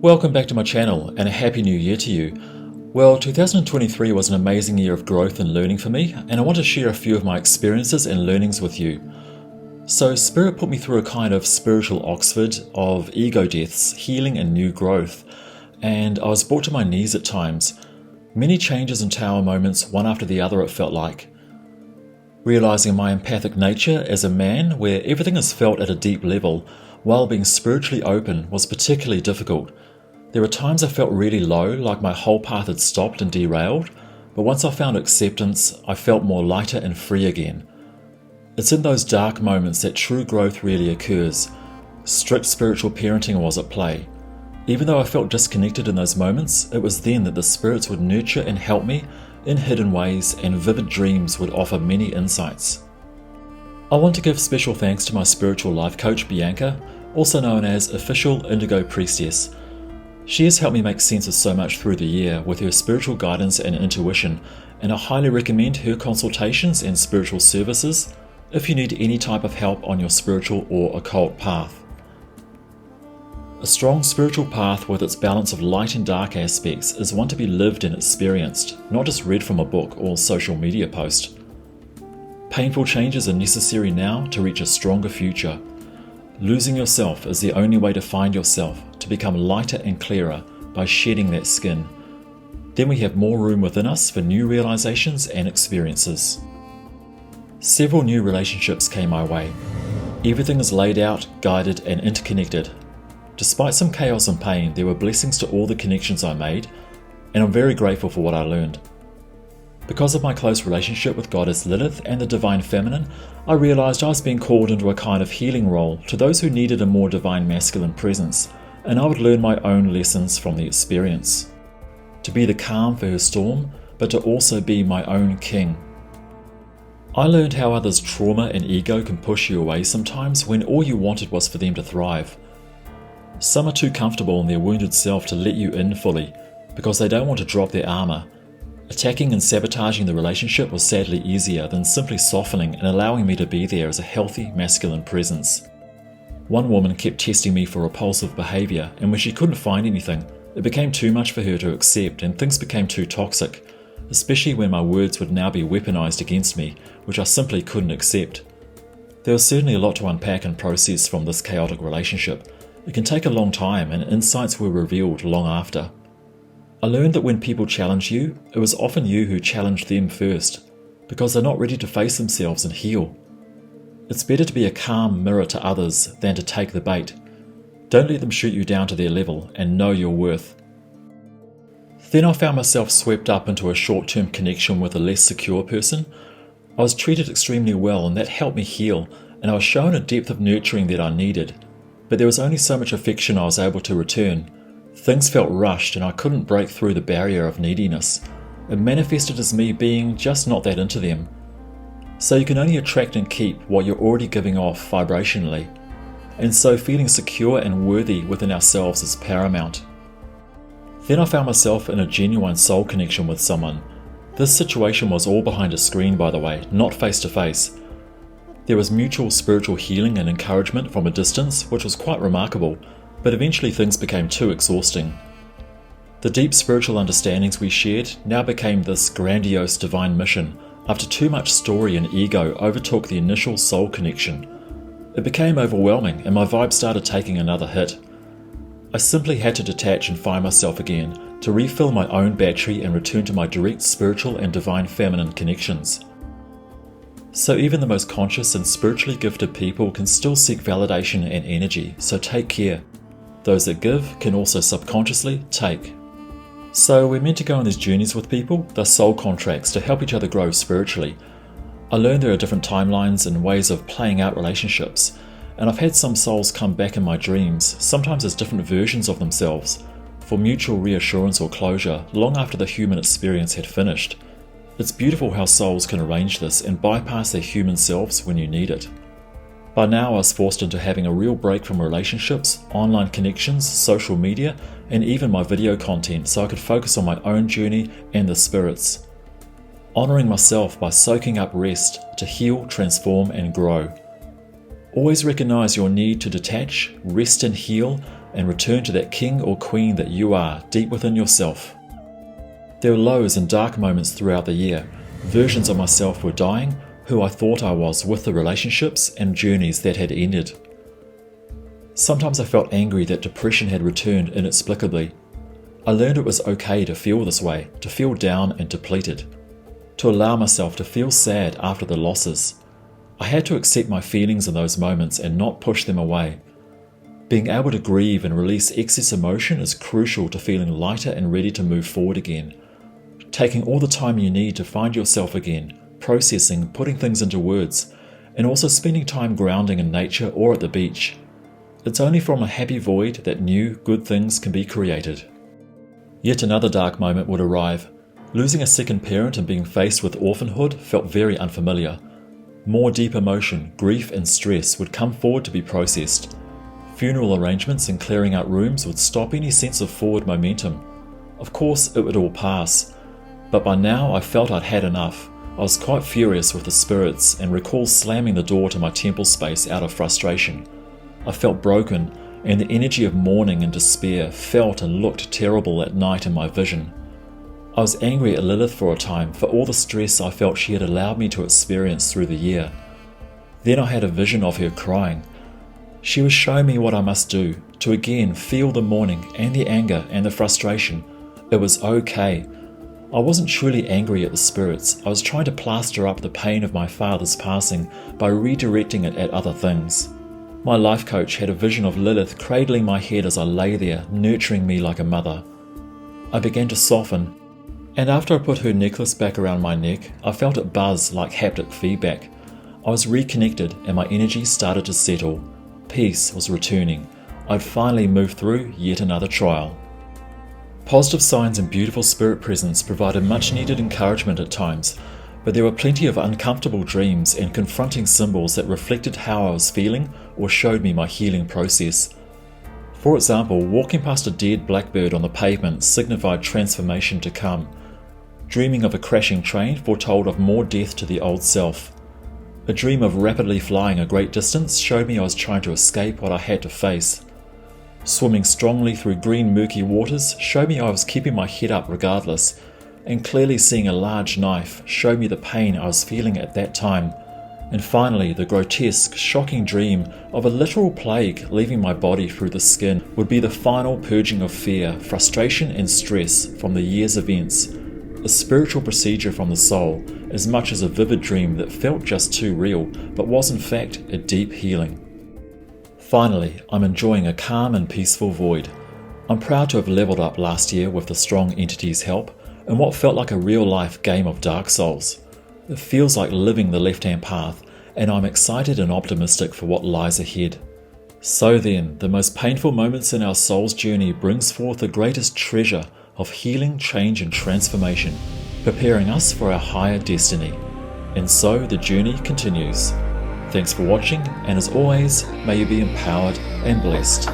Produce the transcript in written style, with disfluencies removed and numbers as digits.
Welcome back to my channel and a happy new year to you. Well, 2023 was an amazing year of growth and learning for me, and I want to share a few of my experiences and learnings with you. So Spirit put me through a kind of spiritual Oxford of ego deaths, healing and new growth, and I was brought to my knees at times. Many changes and tower moments, one after the other it felt like. Realizing my empathic nature as a man, where everything is felt at a deep level, while being spiritually open was particularly difficult. There were times I felt really low, like my whole path had stopped and derailed, but once I found acceptance, I felt more lighter and free again. It's in those dark moments that true growth really occurs. Strict spiritual parenting was at play. Even though I felt disconnected in those moments, it was then that the spirits would nurture and help me in hidden ways, and vivid dreams would offer many insights. I want to give special thanks to my spiritual life coach Bianca, also known as Official Indigo Priestess. She has helped me make sense of so much through the year with her spiritual guidance and intuition, and I highly recommend her consultations and spiritual services if you need any type of help on your spiritual or occult path. A strong spiritual path with its balance of light and dark aspects is one to be lived and experienced, not just read from a book or social media post. Painful changes are necessary now to reach a stronger future. Losing yourself is the only way to find yourself, to become lighter and clearer by shedding that skin. Then we have more room within us for new realizations and experiences. Several new relationships came my way. Everything is laid out, guided, and interconnected. Despite some chaos and pain, there were blessings to all the connections I made, and I'm very grateful for what I learned. Because of my close relationship with Goddess Lilith and the Divine Feminine, I realized I was being called into a kind of healing role to those who needed a more divine masculine presence, and I would learn my own lessons from the experience. To be the calm for her storm, but to also be my own king. I learned how others' trauma and ego can push you away sometimes when all you wanted was for them to thrive. Some are too comfortable in their wounded self to let you in fully, because they don't want to drop their armor. Attacking and sabotaging the relationship was sadly easier than simply softening and allowing me to be there as a healthy masculine presence. One woman kept testing me for repulsive behavior, and when she couldn't find anything, it became too much for her to accept and things became too toxic, especially when my words would now be weaponized against me, which I simply couldn't accept. There was certainly a lot to unpack and process from this chaotic relationship. It can take a long time, and insights were revealed long after. I learned that when people challenge you, it was often you who challenged them first, because they're not ready to face themselves and heal. It's better to be a calm mirror to others than to take the bait. Don't let them shoot you down to their level, and know your worth. Then I found myself swept up into a short-term connection with a less secure person. I was treated extremely well, and that helped me heal, and I was shown a depth of nurturing that I needed. But there was only so much affection I was able to return. Things felt rushed and I couldn't break through the barrier of neediness. It manifested as me being just not that into them. So you can only attract and keep what you're already giving off vibrationally. And so feeling secure and worthy within ourselves is paramount. Then I found myself in a genuine soul connection with someone. This situation was all behind a screen, by the way, not face to face. There was mutual spiritual healing and encouragement from a distance, which was quite remarkable. But eventually things became too exhausting. The deep spiritual understandings we shared now became this grandiose divine mission after too much story and ego overtook the initial soul connection. It became overwhelming and my vibe started taking another hit. I simply had to detach and find myself again, to refill my own battery and return to my direct spiritual and divine feminine connections. So even the most conscious and spiritually gifted people can still seek validation and energy, so take care. Those that give can also subconsciously take. So we're meant to go on these journeys with people, they're soul contracts to help each other grow spiritually. I learned there are different timelines and ways of playing out relationships, and I've had some souls come back in my dreams, sometimes as different versions of themselves, for mutual reassurance or closure long after the human experience had finished. It's beautiful how souls can arrange this and bypass their human selves when you need it. By now I was forced into having a real break from relationships, online connections, social media, and even my video content so I could focus on my own journey and the spirits. Honouring myself by soaking up rest to heal, transform and grow. Always recognise your need to detach, rest and heal, and return to that king or queen that you are deep within yourself. There were lows and dark moments throughout the year. Versions of myself were dying, who I thought I was with the relationships and journeys that had ended. Sometimes I felt angry that depression had returned inexplicably. I learned it was okay to feel this way, to feel down and depleted, to allow myself to feel sad after the losses. I had to accept my feelings in those moments and not push them away. Being able to grieve and release excess emotion is crucial to feeling lighter and ready to move forward again. Taking all the time you need to find yourself again, processing, putting things into words, and also spending time grounding in nature or at the beach. It's only from a happy void that new, good things can be created. Yet another dark moment would arrive. Losing a second parent and being faced with orphanhood felt very unfamiliar. More deep emotion, grief and stress would come forward to be processed. Funeral arrangements and clearing out rooms would stop any sense of forward momentum. Of course, it would all pass. But by now I felt I'd had enough. I was quite furious with the spirits and recall slamming the door to my temple space out of frustration. I felt broken, and the energy of mourning and despair felt and looked terrible at night in my vision. I was angry at Lilith for a time for all the stress I felt she had allowed me to experience through the year. Then I had a vision of her crying. She was showing me what I must do to again feel the mourning and the anger and the frustration. It was okay. I wasn't truly angry at the spirits. I was trying to plaster up the pain of my father's passing by redirecting it at other things. My life coach had a vision of Lilith cradling my head as I lay there, nurturing me like a mother. I began to soften, and after I put her necklace back around my neck, I felt it buzz like haptic feedback. I was reconnected and my energy started to settle. Peace was returning. I'd finally moved through yet another trial. Positive signs and beautiful spirit presence provided much needed encouragement at times, but there were plenty of uncomfortable dreams and confronting symbols that reflected how I was feeling or showed me my healing process. For example, walking past a dead blackbird on the pavement signified transformation to come. Dreaming of a crashing train foretold of more death to the old self. A dream of rapidly flying a great distance showed me I was trying to escape what I had to face. Swimming strongly through green murky waters showed me I was keeping my head up regardless, and clearly seeing a large knife showed me the pain I was feeling at that time. And finally, the grotesque, shocking dream of a literal plague leaving my body through the skin would be the final purging of fear, frustration and stress from the year's events. A spiritual procedure from the soul, as much as a vivid dream that felt just too real, but was in fact a deep healing. Finally, I'm enjoying a calm and peaceful void. I'm proud to have leveled up last year with the strong entity's help, in what felt like a real-life game of Dark Souls. It feels like living the left-hand path, and I'm excited and optimistic for what lies ahead. So then, the most painful moments in our soul's journey brings forth the greatest treasure of healing, change and transformation, preparing us for our higher destiny. And so the journey continues. Thanks for watching, and as always, may you be empowered and blessed.